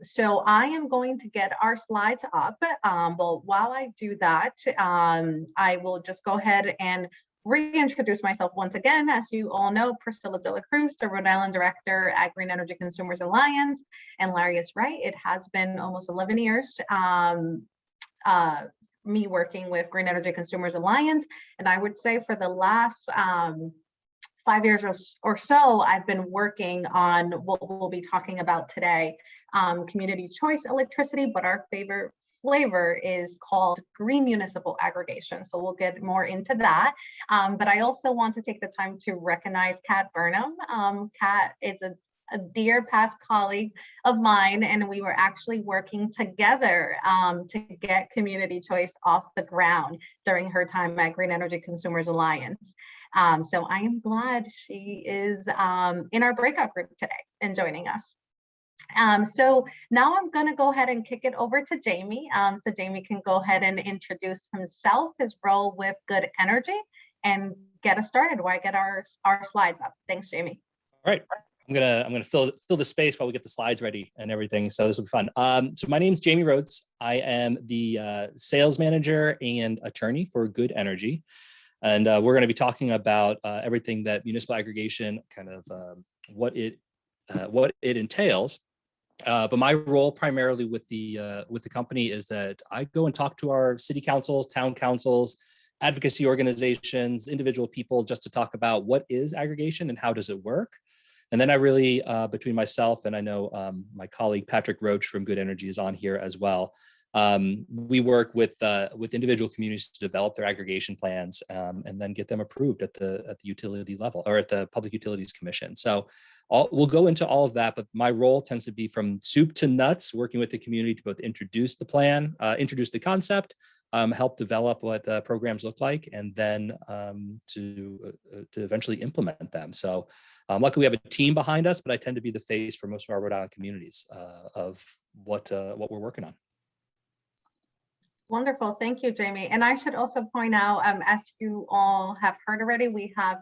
So I am going to get our slides up. But while I do that, I will just go ahead and reintroduce myself once again. As you all know, Priscilla Cruz, the Rhode Island Director at Green Energy Consumers Alliance. And Larry is right, it has been almost 11 years me working with Green Energy Consumers Alliance. And I would say for the last 5 years or so, I've been working on what we'll be talking about today, community choice electricity, but our favorite flavor is called green municipal aggregation. So we'll get more into that. But I also want to take the time to recognize Kat Burnham. Kat is a dear past colleague of mine, and we were actually working together to get community choice off the ground during her time at Green Energy Consumers Alliance. So I am glad she is in our breakout group today and joining us. So now I'm going to go ahead and kick it over to Jamie. So Jamie can go ahead and introduce himself, his role with Good Energy, and get us started while I get our slides up. Thanks, Jamie. All right. I'm gonna fill the space while we get the slides ready and everything. So this will be fun. So my name is Jamie Rhodes. I am the sales manager and attorney for Good Energy, and we're going to be talking about everything that municipal aggregation, kind of what it entails. But my role primarily with the company is that I go and talk to our city councils, town councils, advocacy organizations, individual people, just to talk about what is aggregation and how does it work. And then I really, between myself and I know my colleague Patrick Roach from Good Energy is on here as well. We work with individual communities to develop their aggregation plans and then get them approved at the utility level or at the Public Utilities Commission. So we'll go into all of that, but my role tends to be from soup to nuts, working with the community to both introduce the plan, introduce the concept, help develop what the programs look like, and then to eventually implement them. So luckily we have a team behind us, but I tend to be the face for most of our Rhode Island communities of what we're working on. Wonderful. Thank you, Jamie. And I should also point out, as you all have heard already, we have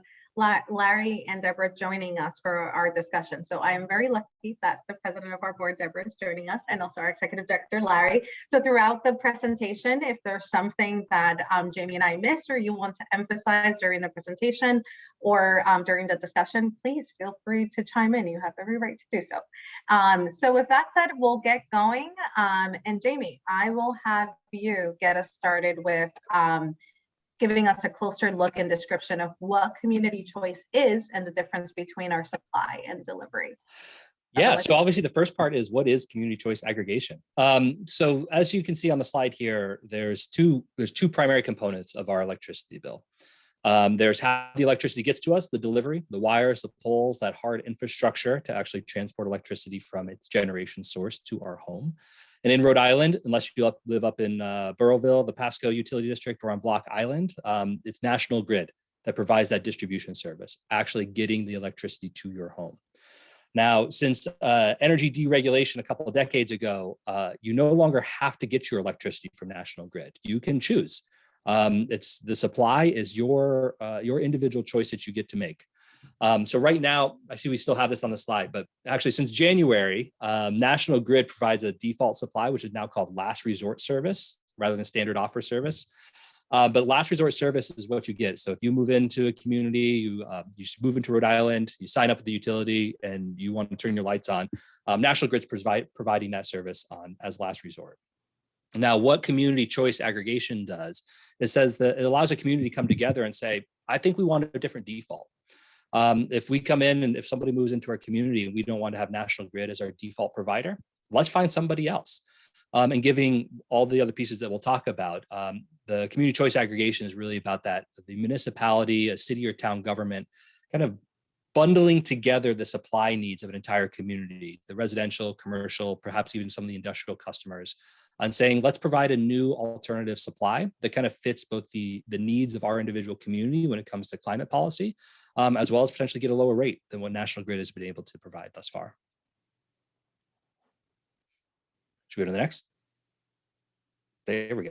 Larry and Deborah joining us for our discussion. So I am very lucky that the president of our board, Deborah, is joining us, and also our executive director, Larry. So throughout the presentation, if there's something that Jamie and I missed or you want to emphasize during the presentation or during the discussion, please feel free to chime in. You have every right to do so. So with that said, we'll get going. And Jamie, I will have you get us started with giving us a closer look and description of what community choice is and the difference between our supply and delivery. Yeah, so obviously the first part is what is community choice aggregation? So as you can see on the slide here, there's two primary components of our electricity bill. There's how the electricity gets to us, the delivery, the wires, the poles, that hard infrastructure to actually transport electricity from its generation source to our home. And in Rhode Island, unless you live up in Burrillville, the Pasco Utility District, or on Block Island, it's National Grid that provides that distribution service, actually getting the electricity to your home. Now, since energy deregulation a couple of decades ago, you no longer have to get your electricity from National Grid. You can choose. It's the supply is your individual choice that you get to make. So right now, I see we still have this on the slide, but actually since January, National Grid provides a default supply, which is now called last resort service rather than standard offer service. But last resort service is what you get. So if you move into a community, you move into Rhode Island, you sign up with the utility and you want to turn your lights on, National Grid's providing that service as last resort. Now, what community choice aggregation does, it says that it allows a community to come together and say, I think we want a different default. If we come in and if somebody moves into our community and we don't want to have National Grid as our default provider, let's find somebody else. And giving all the other pieces that we'll talk about, the community choice aggregation is really about that. The municipality, a city or town government, kind of bundling together the supply needs of an entire community, the residential, commercial, perhaps even some of the industrial customers, and saying, let's provide a new alternative supply that kind of fits both the needs of our individual community when it comes to climate policy, as well as potentially get a lower rate than what National Grid has been able to provide thus far. Should we go to the next? There we go.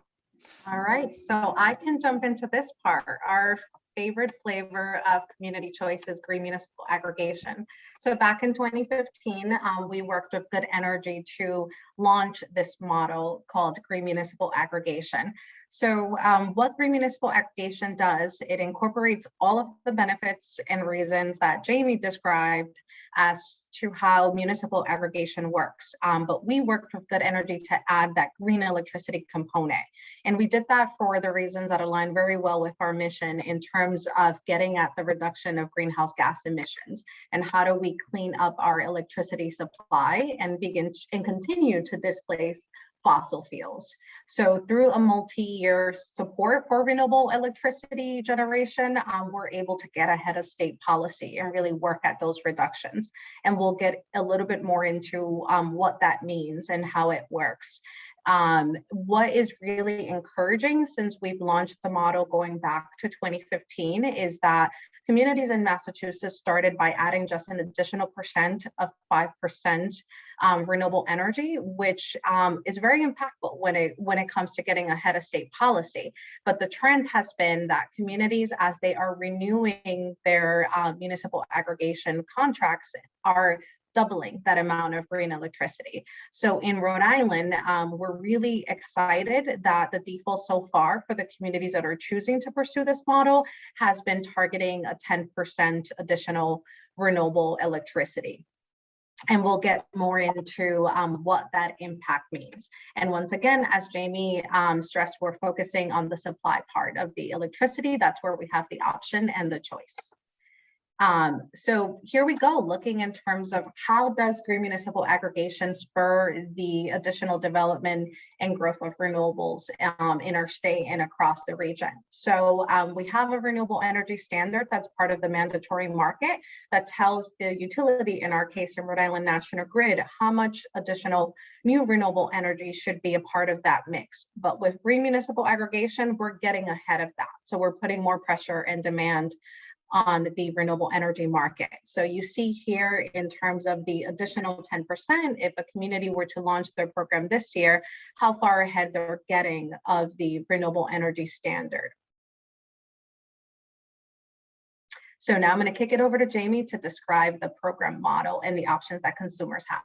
All right, so I can jump into this part. Our favorite flavor of community choice is green municipal aggregation. So back in 2015, we worked with Good Energy to launch this model called green municipal aggregation. So what green municipal aggregation does, it incorporates all of the benefits and reasons that Jamie described as to how municipal aggregation works. But we worked with Good Energy to add that green electricity component. And we did that for the reasons that align very well with our mission in terms of getting at the reduction of greenhouse gas emissions and how do we clean up our electricity supply and begin and continue to displace fossil fuels. So through a multi-year support for renewable electricity generation, we're able to get ahead of state policy and really work at those reductions. And we'll get a little bit more into what that means and how it works. What is really encouraging since we've launched the model going back to 2015 is that communities in Massachusetts started by adding just an additional percent of 5% renewable energy, which is very impactful when it comes to getting ahead of state policy. But the trend has been that communities, as they are renewing their municipal aggregation contracts, are doubling that amount of green electricity. So in Rhode Island, we're really excited that the default so far for the communities that are choosing to pursue this model has been targeting a 10% additional renewable electricity. And we'll get more into what that impact means. And once again, as Jamie stressed, we're focusing on the supply part of the electricity. That's where we have the option and the choice. So here we go, looking in terms of how does green municipal aggregation spur the additional development and growth of renewables in our state and across the region. So we have a renewable energy standard that's part of the mandatory market that tells the utility, in our case in Rhode Island National Grid, how much additional new renewable energy should be a part of that mix. But with green municipal aggregation, we're getting ahead of that. So we're putting more pressure and demand on the renewable energy market. So you see here in terms of the additional 10%, if a community were to launch their program this year, how far ahead they're getting of the renewable energy standard. So now I'm going to kick it over to Jamie to describe the program model and the options that consumers have.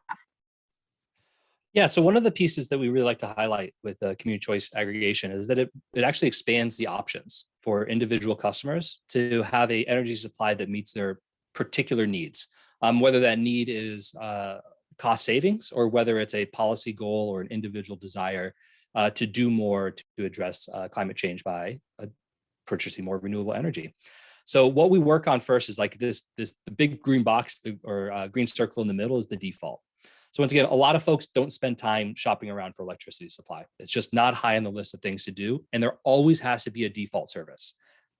Yeah, so one of the pieces that we really like to highlight with community choice aggregation is that it actually expands the options for individual customers to have an energy supply that meets their particular needs, whether that need is cost savings or whether it's a policy goal or an individual desire to do more to address climate change by purchasing more renewable energy. So what we work on first is like the big green box or green circle in the middle is the default. So once again, a lot of folks don't spend time shopping around for electricity supply. It's just not high on the list of things to do. And there always has to be a default service.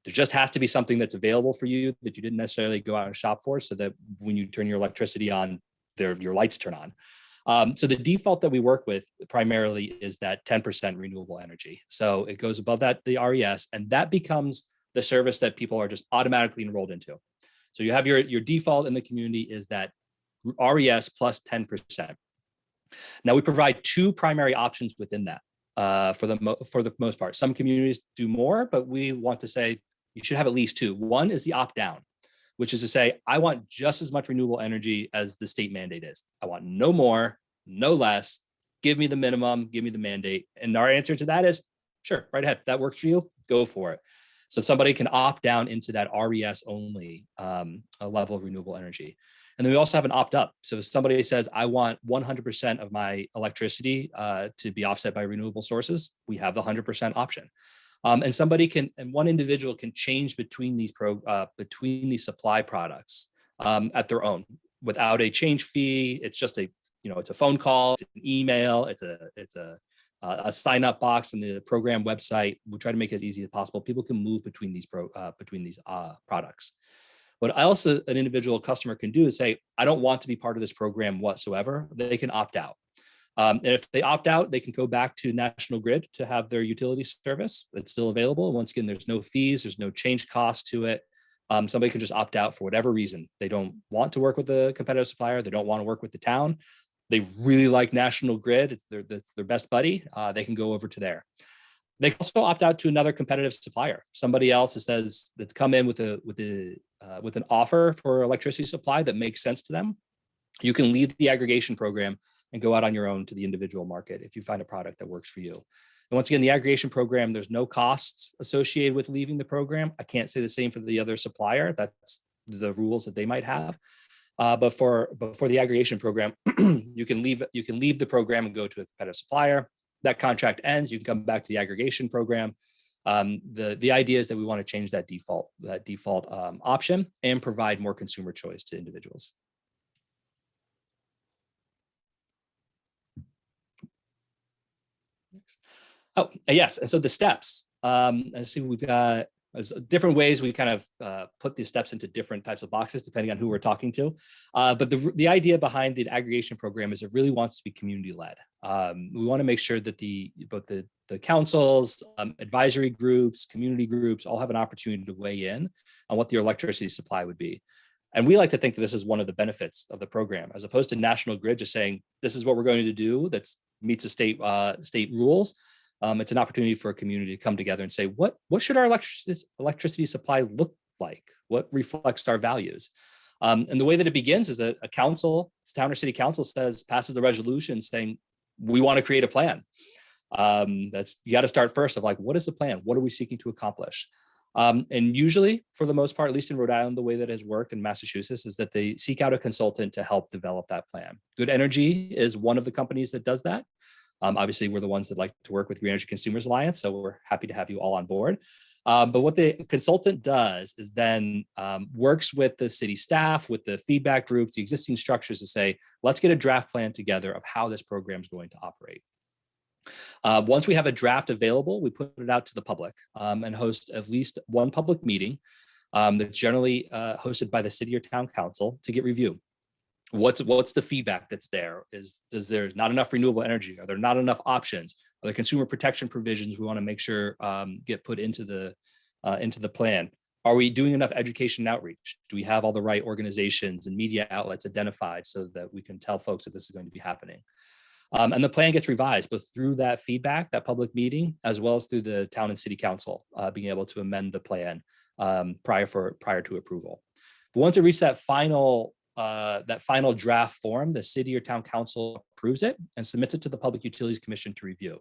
There just has to be something that's available for you that you didn't necessarily go out and shop for, so that when you turn your electricity on, your lights turn on. So the default that we work with primarily is that 10% renewable energy. So it goes above that, the RES, and that becomes the service that people are just automatically enrolled into. So you have your default in the community is that RES plus 10%. Now we provide two primary options within that for the most part. Some communities do more, but we want to say you should have at least two. One is the opt down, which is to say, I want just as much renewable energy as the state mandate is. I want no more, no less. Give me the minimum, give me the mandate. And our answer to that is, sure, right ahead. If that works for you, go for it. So somebody can opt down into that RES only a level of renewable energy. And then we also have an opt up. So if somebody says, I want 100% of my electricity to be offset by renewable sources, we have the 100% option. And one individual can change between these supply products at their own without a change fee. It's just it's a phone call, it's an email, it's a sign up box on the program website. We try to make it as easy as possible. People can move between these products. What else an individual customer can do is say, I don't want to be part of this program whatsoever. They can opt out. And if they opt out, they can go back to National Grid to have their utility service. It's still available. And once again, there's no fees, there's no change cost to it. Somebody can just opt out for whatever reason. They don't want to work with a competitive supplier. They don't want to work with the town. They really like National Grid. It's their best buddy. They can go over to there. They can also opt out to another competitive supplier, somebody else that says that's come in with an offer for electricity supply that makes sense to them. You can leave the aggregation program and go out on your own to the individual market if you find a product that works for you. And once again, the aggregation program, there's no costs associated with leaving the program. I can't say the same for the other supplier. That's the rules that they might have. But for the aggregation program, you can leave the program and go to a competitive supplier. That contract ends, you can come back to the aggregation program. The idea is that we want to change that default option and provide more consumer choice to individuals. Oh, yes. And so the steps, I see we've got different ways we kind of put these steps into different types of boxes, depending on who we're talking to. But the idea behind the aggregation program is it really wants to be community led. We want to make sure that both the councils, advisory groups, community groups all have an opportunity to weigh in on what the electricity supply would be. And we like to think that this is one of the benefits of the program, as opposed to National Grid just saying, this is what we're going to do that meets the state rules. It's an opportunity for a community to come together and say, what should our electricity supply look like? What reflects our values? And the way that it begins is that a council, town or city council passes the resolution saying, we want to create a plan. You got to start first of like, what is the plan? What are we seeking to accomplish? And usually, for the most part, at least in Rhode Island, the way that has worked in Massachusetts is that they seek out a consultant to help develop that plan. Good Energy is one of the companies that does that. Obviously, we're the ones that like to work with Green Energy Consumers Alliance, so we're happy to have you all on board. But what the consultant does is then works with the city staff, with the feedback groups, the existing structures to say, let's get a draft plan together of how this program is going to operate. Once we have a draft available, we put it out to the public and host at least one public meeting that's generally hosted by the city or town council to get review. What's the feedback that's there? Is there not enough renewable energy? Are there not enough options? Are there consumer protection provisions we want to make sure get put into the plan? Are we doing enough education and outreach? Do we have all the right organizations and media outlets identified so that we can tell folks that this is going to be happening? And the plan gets revised both through that feedback, that public meeting, as well as through the town and city council being able to amend the plan prior to approval. But once it reaches that final draft form, the city or town council approves it and submits it to the Public Utilities Commission to review.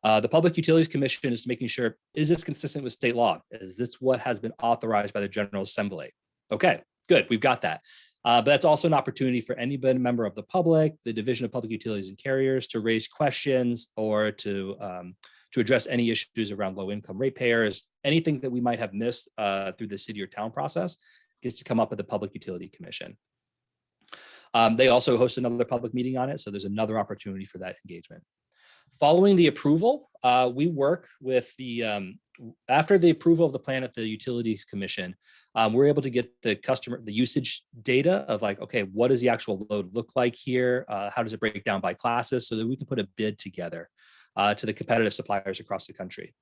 The Public Utilities Commission is making sure, is this consistent with state law? Is this what has been authorized by the General Assembly? Okay, good, we've got that. But that's also an opportunity for any member of the public, the Division of Public Utilities and Carriers, to raise questions or to address any issues around low-income ratepayers. Anything that we might have missed through the city or town process gets to come up with the Public Utility Commission. They also host another public meeting on it, so there's another opportunity for that engagement. Following the approval, we work with after the approval of the plan at the Utilities Commission, we're able to get the usage data of like, okay, what does the actual load look like here? How does it break down by classes so that we can put a bid together to the competitive suppliers across the country.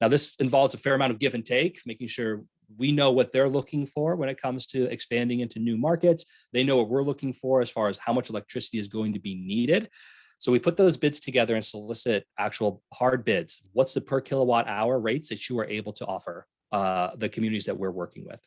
Now, this involves a fair amount of give and take, making sure we know what they're looking for when it comes to expanding into new markets. They know what we're looking for as far as how much electricity is going to be needed. So we put those bids together and solicit actual hard bids. What's the per kilowatt hour rates that you are able to offer the communities that we're working with?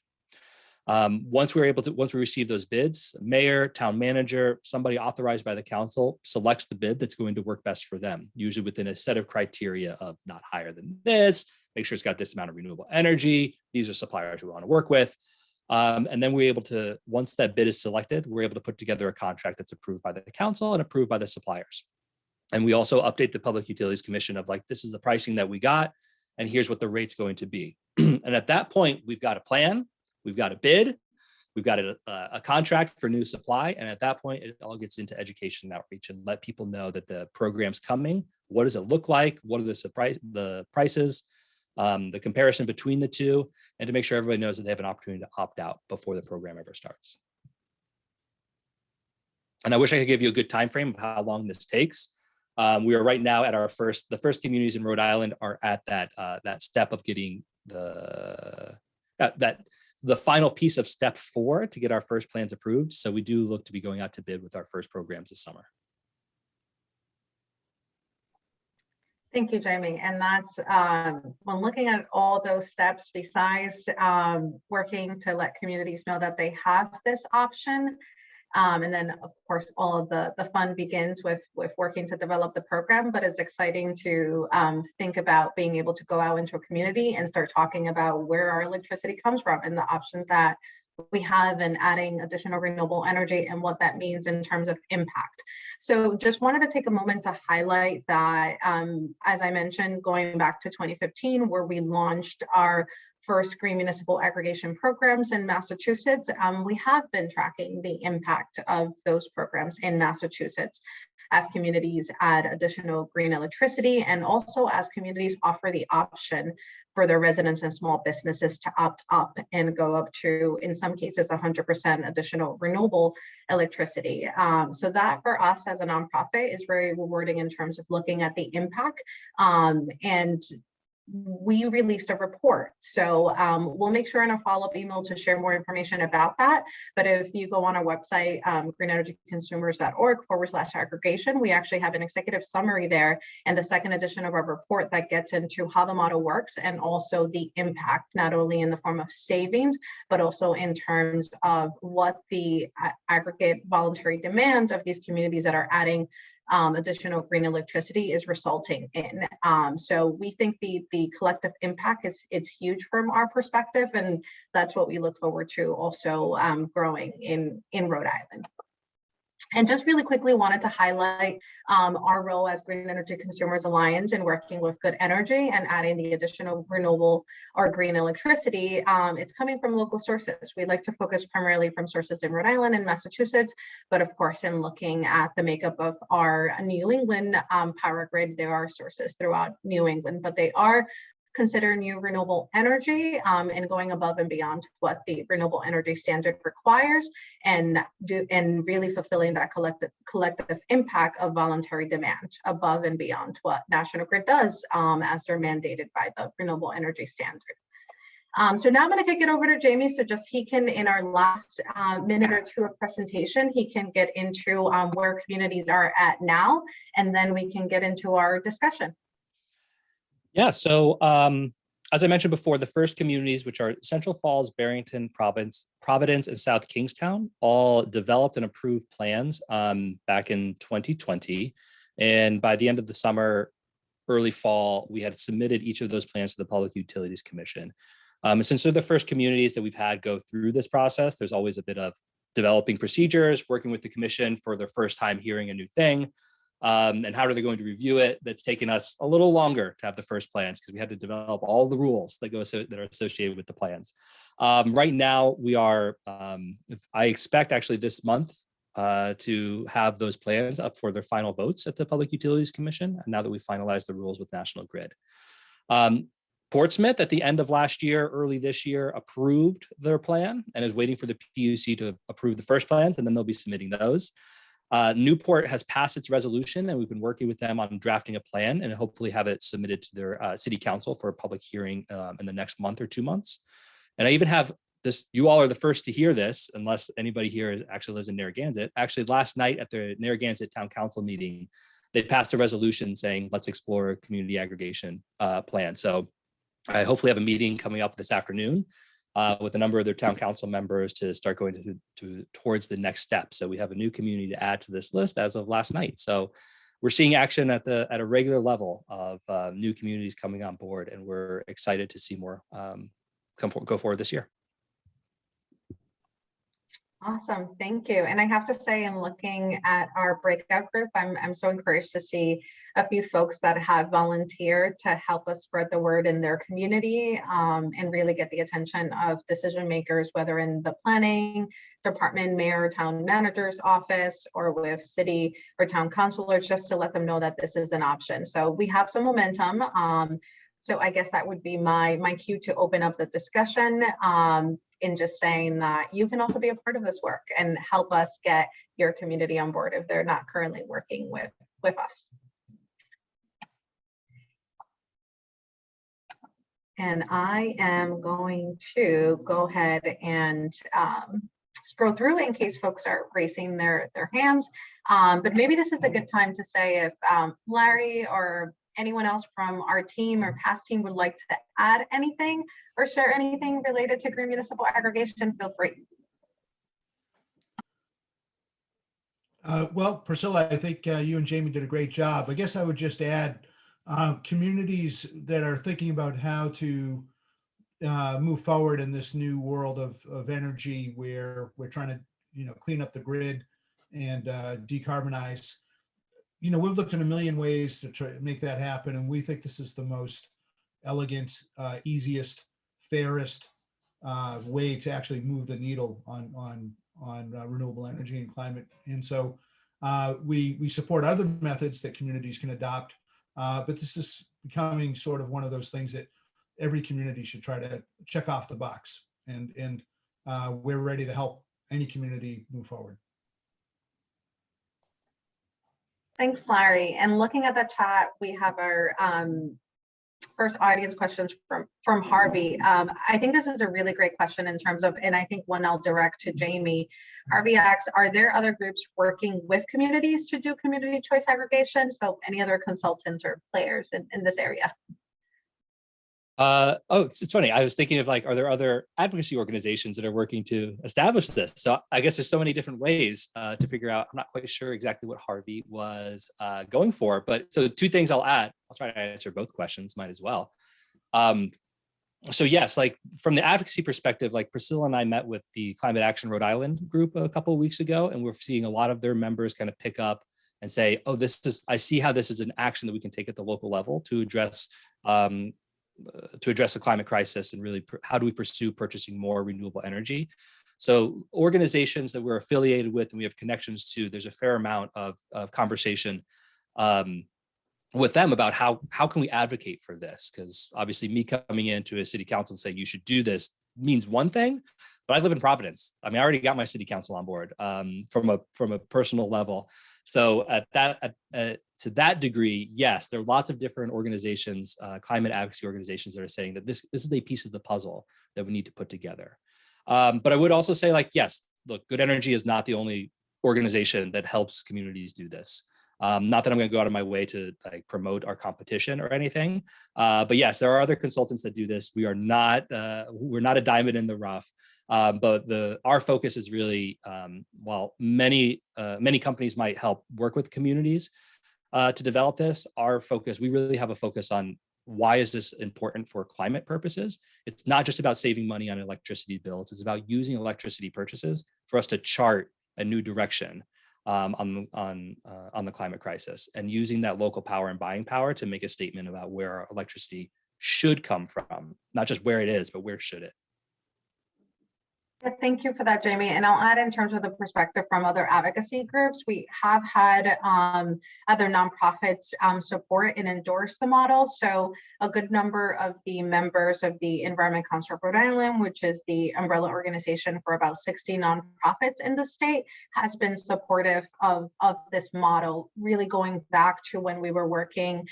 Once we receive those bids, mayor, town manager, somebody authorized by the council selects the bid that's going to work best for them, usually within a set of criteria of not higher than this, make sure it's got this amount of renewable energy. These are suppliers we want to work with. And then we're able to, once that bid is selected, we're able to put together a contract that's approved by the council and approved by the suppliers. And we also update the Public Utilities Commission of like, this is the pricing that we got, and here's what the rate's going to be. And at that point, we've got a plan, we've got a bid, we've got a contract for new supply. And at that point, it all gets into education and outreach and let people know that the program's coming. What does it look like? What are the prices? The comparison between the two, and to make sure everybody knows that they have an opportunity to opt out before the program ever starts. And I wish I could give you a good time frame of how long this takes. We are right now at the first communities in Rhode Island are at that step of getting the final piece of step 4 to get our first plans approved. So we do look to be going out to bid with our first programs this summer. Thank you, Jamie. And that's when looking at all those steps, besides working to let communities know that they have this option. And then, of course, all of the fun begins with working to develop the program, but it's exciting to think about being able to go out into a community and start talking about where our electricity comes from and the options that we have, and adding additional renewable energy and what that means in terms of impact. So just wanted to take a moment to highlight that, as I mentioned, going back to 2015, where we launched our first green municipal aggregation programs in Massachusetts, we have been tracking the impact of those programs in Massachusetts as communities add additional green electricity, and also as communities offer the option for their residents and small businesses to opt up and go up to, in some cases, 100% additional renewable electricity. So that for us as a nonprofit is very rewarding in terms of looking at the impact. And we released a report. So we'll make sure in a follow-up email to share more information about that. But if you go on our website, greenenergyconsumers.org/aggregation, we actually have an executive summary there and the second edition of our report that gets into how the model works and also the impact, not only in the form of savings, but also in terms of what the aggregate voluntary demand of these communities that are adding additional green electricity is resulting in. So we think the collective impact it's huge from our perspective, and that's what we look forward to also growing in Rhode Island. And just really quickly wanted to highlight our role as Green Energy Consumers Alliance in working with Good Energy and adding the additional renewable or green electricity. It's coming from local sources. We like to focus primarily from sources in Rhode Island and Massachusetts, but of course, in looking at the makeup of our New England power grid, there are sources throughout New England, but they are consider new renewable energy and going above and beyond what the renewable energy standard requires, and really fulfilling that collective impact of voluntary demand above and beyond what National Grid does as they're mandated by the renewable energy standard. So now I'm going to kick it over to Jamie, so just he can, in our last minute or two of presentation, he can get into where communities are at now, and then we can get into our discussion. Yeah, so as I mentioned before, the first communities, which are Central Falls, Barrington, Providence, and South Kingstown, all developed and approved plans back in 2020. And by the end of the summer, early fall, we had submitted each of those plans to the Public Utilities Commission. Since they're the first communities that we've had go through this process, there's always a bit of developing procedures, working with the commission for their first time hearing a new thing. And how are they going to review it? That's taken us a little longer to have the first plans because we had to develop all the rules that are associated with the plans. Right now, we are, I expect actually this month to have those plans up for their final votes at the Public Utilities Commission, now that we've finalized the rules with National Grid. Portsmouth at the end of last year, early this year, approved their plan and is waiting for the PUC to approve the first plans, and then they'll be submitting those. Newport has passed its resolution, and we've been working with them on drafting a plan and hopefully have it submitted to their city council for a public hearing in the next month or 2 months. And I even have this, you all are the first to hear this, unless anybody here actually lives in Narragansett. Actually, last night at the Narragansett Town Council meeting, they passed a resolution saying, let's explore a community aggregation plan. So I hopefully have a meeting coming up this afternoon with a number of their town council members to start going towards the next step. So we have a new community to add to this list as of last night. So we're seeing action at a regular level of new communities coming on board, and we're excited to see more go forward this year. Awesome, thank you. And I have to say, in looking at our breakout group, I'm so encouraged to see a few folks that have volunteered to help us spread the word in their community and really get the attention of decision makers, whether in the planning department, mayor, town manager's office, or with city or town councilors, just to let them know that this is an option. So we have some momentum. So I guess that would be my cue to open up the discussion. In just saying that you can also be a part of this work and help us get your community on board if they're not currently working with us. And I am going to go ahead and scroll through in case folks are raising their hands. But maybe this is a good time to say if Larry or anyone else from our team or past team would like to add anything or share anything related to green municipal aggregation, feel free. Well, Priscilla, I think you and Jamie did a great job. I guess I would just add communities that are thinking about how to move forward in this new world of energy where we're trying to, clean up the grid and decarbonize. We've looked at a million ways to try to make that happen, and we think this is the most elegant, easiest, fairest way to actually move the needle on renewable energy and climate. And so we support other methods that communities can adopt, but this is becoming sort of one of those things that every community should try to check off the box. And we're ready to help any community move forward. Thanks, Larry. And looking at the chat, we have our first audience questions from Harvey. I think this is a really great question in terms of, and I think one I'll direct to Jamie. Harvey asks, are there other groups working with communities to do community choice aggregation? So any other consultants or players in this area? It's funny. I was thinking of like, are there other advocacy organizations that are working to establish this? So I guess there's so many different ways to figure out. I'm not quite sure exactly what Harvey was going for, but so two things I'll add. I'll try to answer both questions, might as well. So yes, like from the advocacy perspective, like Priscilla and I met with the Climate Action Rhode Island group a couple of weeks ago, and we're seeing a lot of their members kind of pick up and say, oh, I see how this is an action that we can take at the local level to address the climate crisis, and really how do we pursue purchasing more renewable energy. So organizations that we're affiliated with and we have connections to, there's a fair amount of conversation with them about how can we advocate for this, because obviously me coming into a city council and saying you should do this means one thing, but I live in Providence. I mean, I already got my city council on board from a personal level. So to that degree, yes, there are lots of different organizations, climate advocacy organizations that are saying that this is a piece of the puzzle that we need to put together. But I would also say, like, yes, look, Good Energy is not the only organization that helps communities do this. Not that I'm going to go out of my way to like promote our competition or anything, but yes, there are other consultants that do this. We're not a diamond in the rough, but our focus is really, while many companies might help work with communities to develop this, we really have a focus on why is this important for climate purposes. It's not just about saving money on electricity bills. It's about using electricity purchases for us to chart a new direction on the climate crisis, and using that local power and buying power to make a statement about where our electricity should come from, not just where it is, but where should it. Thank you for that, Jamie. And I'll add in terms of the perspective from other advocacy groups, we have had other nonprofits support and endorse the model. So a good number of the members of the Environment Council of Rhode Island, which is the umbrella organization for about 60 nonprofits in the state, has been supportive of this model, really going back to when we were working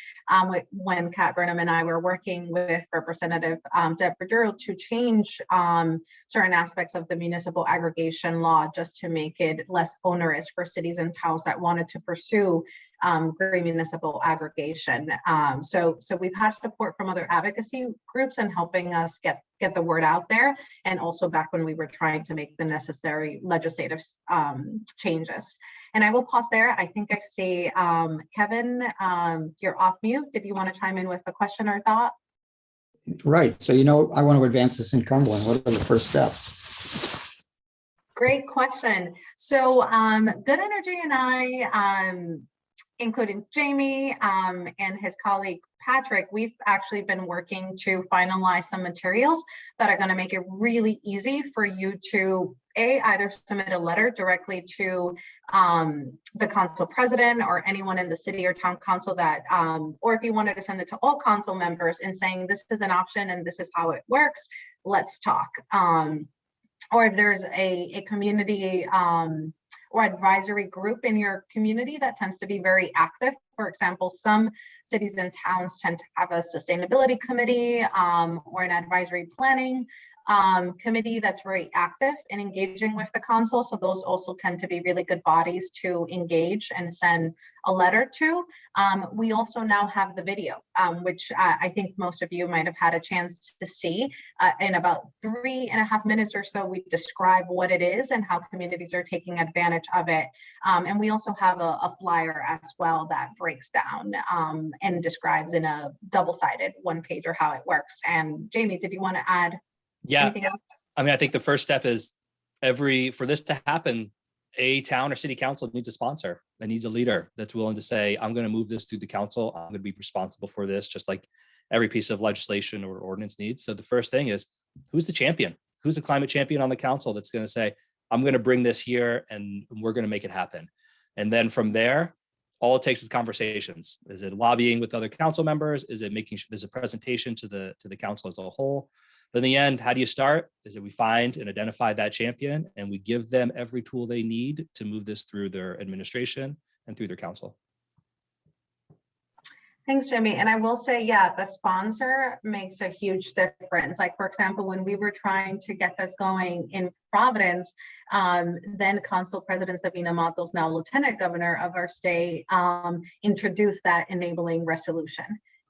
when Kat Burnham and I were working with Representative Deb Verduro to change certain aspects of the municipal aggregation law, just to make it less onerous for cities and towns that wanted to pursue green municipal aggregation. So we've had support from other advocacy groups and helping us get the word out there, and also back when we were trying to make the necessary legislative changes. And I will pause there. I think I see Kevin, you're off mute. Did you want to chime in with a question or thought? Right. So, I want to advance this in Cumberland. What are the first steps? Great question. So Good Energy and I, including Jamie and his colleague Patrick, we've actually been working to finalize some materials that are going to make it really easy for you to either submit a letter directly to the council president or anyone in the city or town council that, or if you wanted to send it to all council members and saying this is an option and this is how it works, let's talk. Or if there's a community or advisory group in your community that tends to be very active For example, some cities and towns tend to have a sustainability committee or an advisory planning committee that's very active in engaging with the council. So those also tend to be really good bodies to engage and send a letter to. We also now have the video, which I think most of you might have had a chance to see. In about 3.5 minutes or so, we describe what it is and how communities are taking advantage of it. And we also have a flyer as well that breaks down and describes in a double-sided one-pager how it works. And Jamie, did you want to add anything else? I mean, I think the first step is for this to happen, a town or city council needs a sponsor. That needs a leader that's willing to say, I'm going to move this through the council. I'm going to be responsible for this, just like every piece of legislation or ordinance needs. So the first thing is, who's the champion? Who's the climate champion on the council that's going to say, I'm going to bring this here and we're going to make it happen. And then from there, all it takes is conversations. Is it lobbying with other council members? Is it making sure there's a presentation to the council as a whole? But in the end, how do you start? Is that we find and identify that champion and we give them every tool they need to move this through their administration and through their council. Thanks, Jimmy. And I will say, yeah, the sponsor makes a huge difference. Like, for example, when we were trying to get this going in Providence, then Council President Sabina Matos, now Lieutenant Governor of our state, introduced that enabling resolution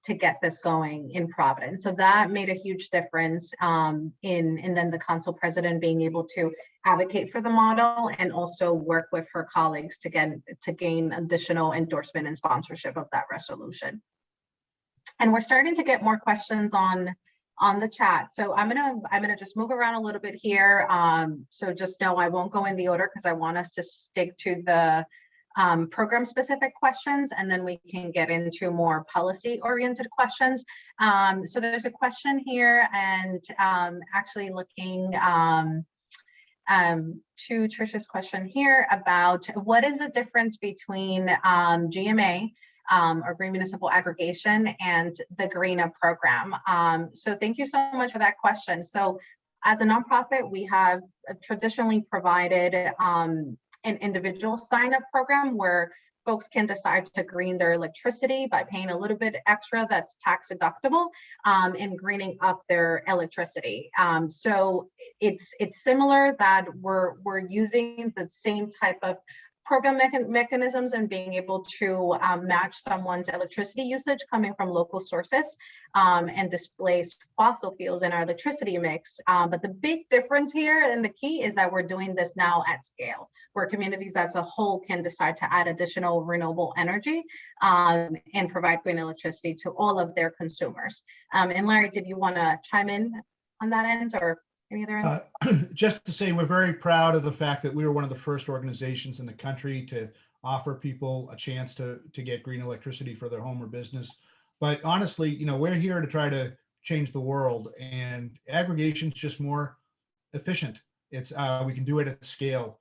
to get this going in Providence. So that made a huge difference and then the council president being able to advocate for the model and also work with her colleagues to gain additional endorsement and sponsorship of that resolution. And we're starting to get more questions on the chat. So I'm gonna just move around a little bit here. So just know I won't go in the order because I want us to stick to the program specific questions, and then we can get into more policy oriented questions. So there's a question here, and actually looking to Trisha's question here about what is the difference between GMA or Green Municipal Aggregation and the GREENA program. So thank you so much for that question. So as a nonprofit, we have traditionally provided an individual sign-up program where folks can decide to green their electricity by paying a little bit extra that's tax deductible and greening up their electricity. So it's similar that we're using the same type of program mechanisms and being able to match someone's electricity usage coming from local sources and displace fossil fuels in our electricity mix. But the big difference here and the key is that we're doing this now at scale, where communities as a whole can decide to add additional renewable energy and provide green electricity to all of their consumers. And Larry, did you want to chime in on that end or any other end? Just to say, we're very proud of the fact that we were one of the first organizations in the country to offer people a chance to get green electricity for their home or business. But honestly, you know, we're here to try to change the world, and aggregation is just more efficient. It's we can do it at scale.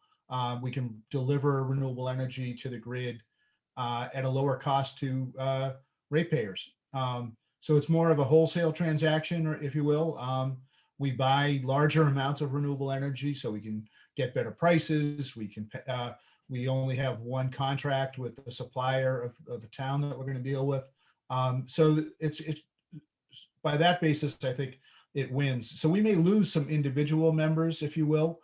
We can deliver renewable energy to the grid at a lower cost to ratepayers. So it's more of a wholesale transaction, or if you will. We buy larger amounts of renewable energy so we can get better prices. We only have one contract with the supplier of the town that we're going to deal with. So it's by that basis, I think it wins. So we may lose some individual members, if you will,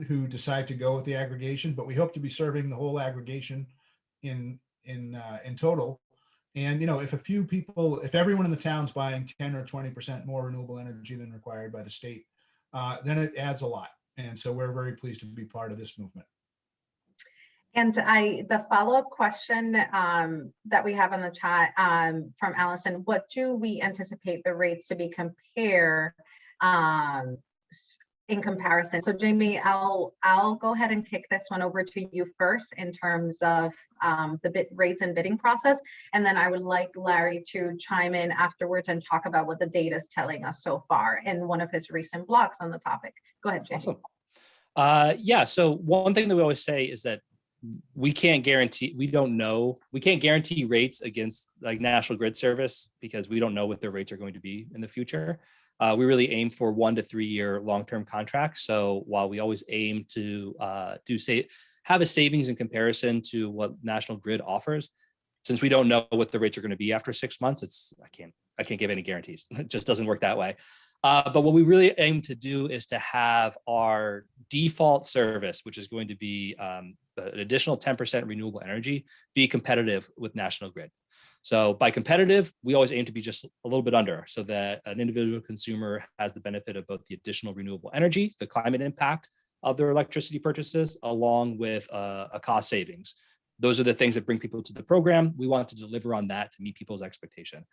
who decide to go with the aggregation, but we hope to be serving the whole aggregation in total. And, you know, if everyone in the town's buying 10 or 20% more renewable energy than required by the state, then it adds a lot. And so we're very pleased to be part of this movement. And the follow-up question that we have on the chat from Allison, what do we anticipate the rates to be compared in comparison? So Jamie, I'll go ahead and kick this one over to you first in terms of the bid rates and bidding process. And then I would like Larry to chime in afterwards and talk about what the data is telling us so far in one of his recent blogs on the topic. Go ahead, Jamie. Awesome. Yeah, so one thing that we always say is that we can't guarantee rates against like National Grid Service because we don't know what their rates are going to be in the future. We really aim for 1 to 3 year long-term contracts. So while we always aim to have a savings in comparison to what National Grid offers, Since we don't know what the rates are going to be after 6 months, I can't give any guarantees. It just doesn't work that way. But what we really aim to do is to have our default service, which is going to be an additional 10% renewable energy, be competitive with National Grid. So by competitive, we always aim to be just a little bit under, so that an individual consumer has the benefit of both the additional renewable energy, the climate impact of their electricity purchases, along with a cost savings. Those are the things that bring people to the program. We want to deliver on that to meet people's expectation.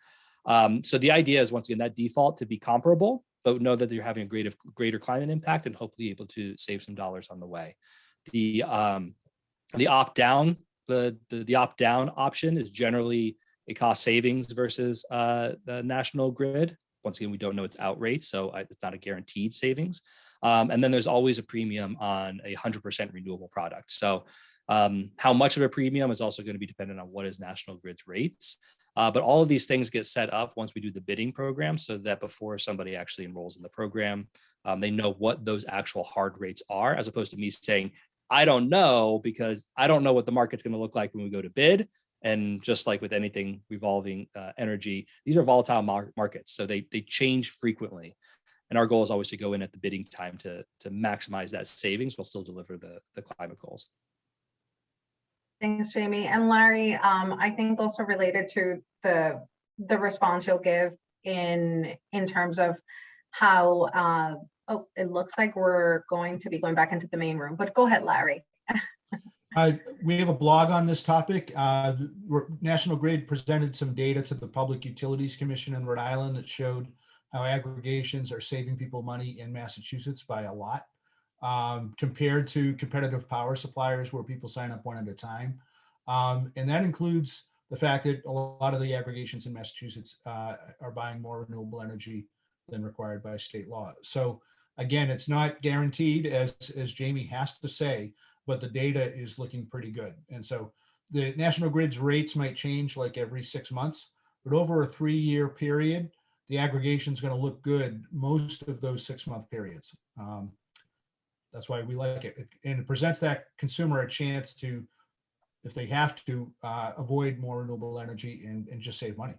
So the idea is, once again, that default to be comparable, but know that you're having a greater climate impact and hopefully able to save some dollars on the way. The opt-down, the opt-down option is generally a cost savings versus the National Grid. Once again, we don't know its out rate, so it's not a guaranteed savings. And then there's always a premium on a 100% renewable product. So how much of a premium is also going to be dependent on what is National Grid's rates. But all of these things get set up once we do the bidding program, so that before somebody actually enrolls in the program, they know what those actual hard rates are, as opposed to me saying, I don't know, because I don't know what the market's going to look like when we go to bid. And just like with anything revolving energy, these are volatile markets, so they change frequently. And our goal is always to go in at the bidding time to maximize that savings while still deliver the climate goals. Thanks, Jamie. And Larry, I think also related to the response you'll give in terms of how, oh, it looks like we're going to be going back into the main room, but go ahead, Larry. We have a blog on this topic. National Grid presented some data to the Public Utilities Commission in Rhode Island that showed how aggregations are saving people money in Massachusetts by a lot, compared to competitive power suppliers where people sign up one at a time. And that includes the fact that a lot of the aggregations in Massachusetts are buying more renewable energy than required by state law. So again, it's not guaranteed, as Jamie has to say, but the data is looking pretty good. And so the National Grid's rates might change like every 6 months, but over a 3-year period, the aggregation is going to look good most of those 6-month periods. That's why we like it. And it presents that consumer a chance to, if they have to, avoid more renewable energy and just save money.